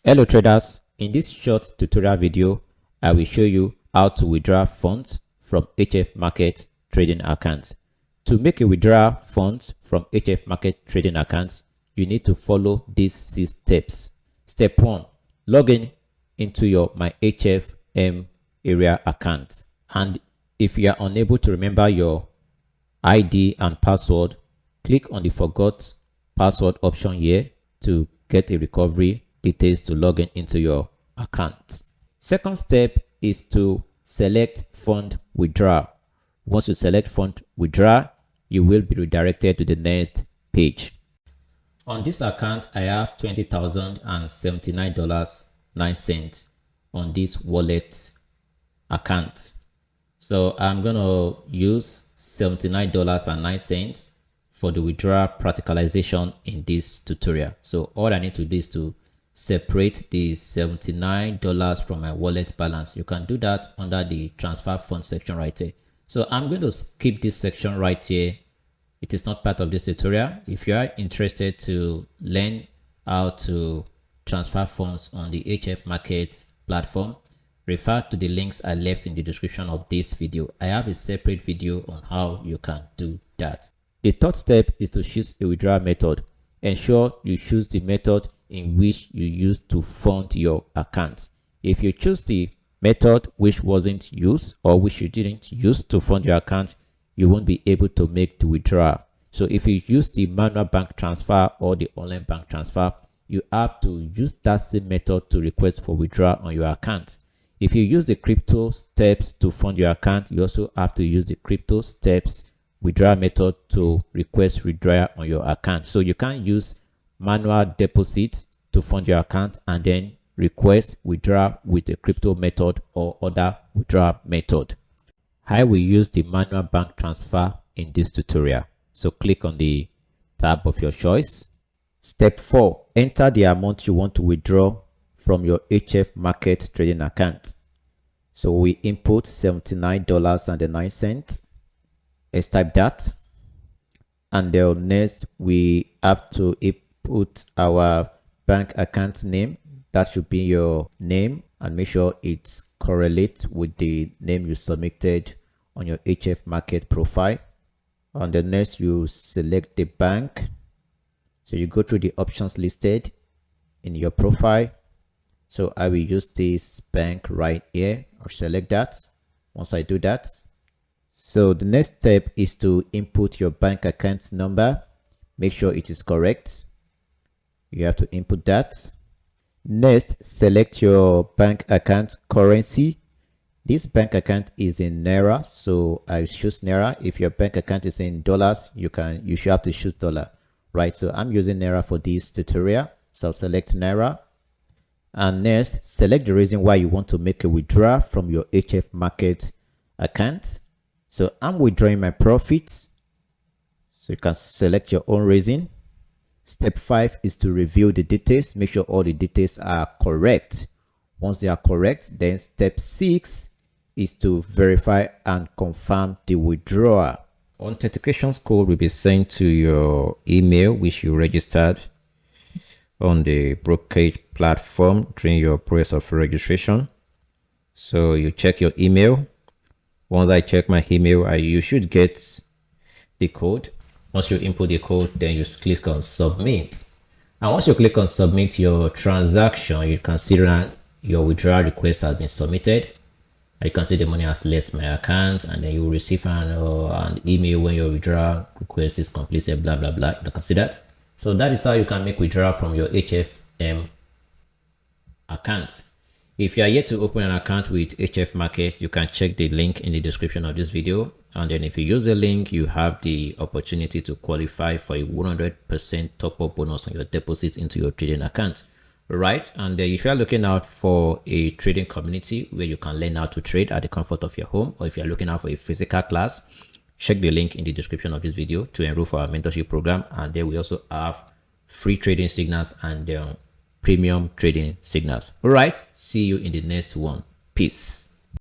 Hello traders, in this short tutorial video, I will show you how to withdraw funds from HF Market trading accounts. To make a withdrawal funds from HF Market trading accounts, you need to follow these 6 steps. Step 1, log in into your myHFM area account. And if you are unable to remember your ID and password, click on the forgot password option here to get a recovery details to log in into your account. Second step is to select fund withdrawal. Once you select fund withdrawal, you will be redirected to the next page. On this account, I have $20,079.09 on this wallet account. So I'm going to use $79.09 for the withdrawal practicalization in this tutorial. So all I need to do is to separate the $79 from my wallet balance. You can do that under the transfer fund section right here. So I'm going to skip this section right here. It is not part of this tutorial. If you are interested to learn how to transfer funds on the HF Market platform, refer to the links I left in the description of this video. I have a separate video on how you can do that. The third step is to choose a withdrawal method. Ensure you choose the method in which you use to fund your account. If you choose the method which wasn't used or which you didn't use to fund your account, you won't be able to make the withdrawal. So if you use the manual bank transfer or the online bank transfer, you have to use that same method to request for withdrawal on your account. If you use the crypto steps to fund your account, you also have to use the crypto steps withdrawal method to request withdrawal on your account. So you can't use manual deposit to fund your account and then request withdrawal with the crypto method or other withdrawal method. I will use the manual bank transfer in this tutorial. So click on the tab of your choice. Step 4, enter the amount you want to withdraw from your HF Market trading account. So we input $79.09. Let's type that. And then next we have to input our bank account name. That should be your name, and make sure it correlates with the name you submitted on your HF Market profile. On the next, you select the bank. So you go through the options listed in your profile. So I will use this bank right here, or select that. Once I do that, so the next step is to input your bank account number. Make sure it is correct. You have to input that. Next, select your bank account currency. This bank account is in Naira, so I choose Naira. If your bank account is in dollars, you should have to choose dollar, right? So I'm using Naira for this tutorial, so I'll select Naira. And next, select the reason why you want to make a withdrawal from your HF Market account. So I'm withdrawing my profits. So you can select your own reason. Step 5 is to review the details. Make sure all the details are correct. Once they are correct, then step 6 is to verify and confirm the withdrawal. Authentication code will be sent to your email which you registered on the brokerage platform during your process of registration. So you check your email. Once I check my email, you should get the code. Once you input the code, then you click on submit. And once you click on submit your transaction, you can see that your withdrawal request has been submitted. You can see the money has left my account, and then you will receive an email when your withdrawal request is completed, blah blah blah. You can see that. So that is how you can make withdrawal from your HFM account. If you are yet to open an account with HF Market, you can check the link in the description of this video. And then if you use the link, you have the opportunity to qualify for a 100% top-up bonus on your deposits into your trading account. Right? And if you are looking out for a trading community where you can learn how to trade at the comfort of your home, or if you are looking out for a physical class, check the link in the description of this video to enroll for our mentorship program. And there we also have free trading signals and premium trading signals. All right, see you in the next one. Peace.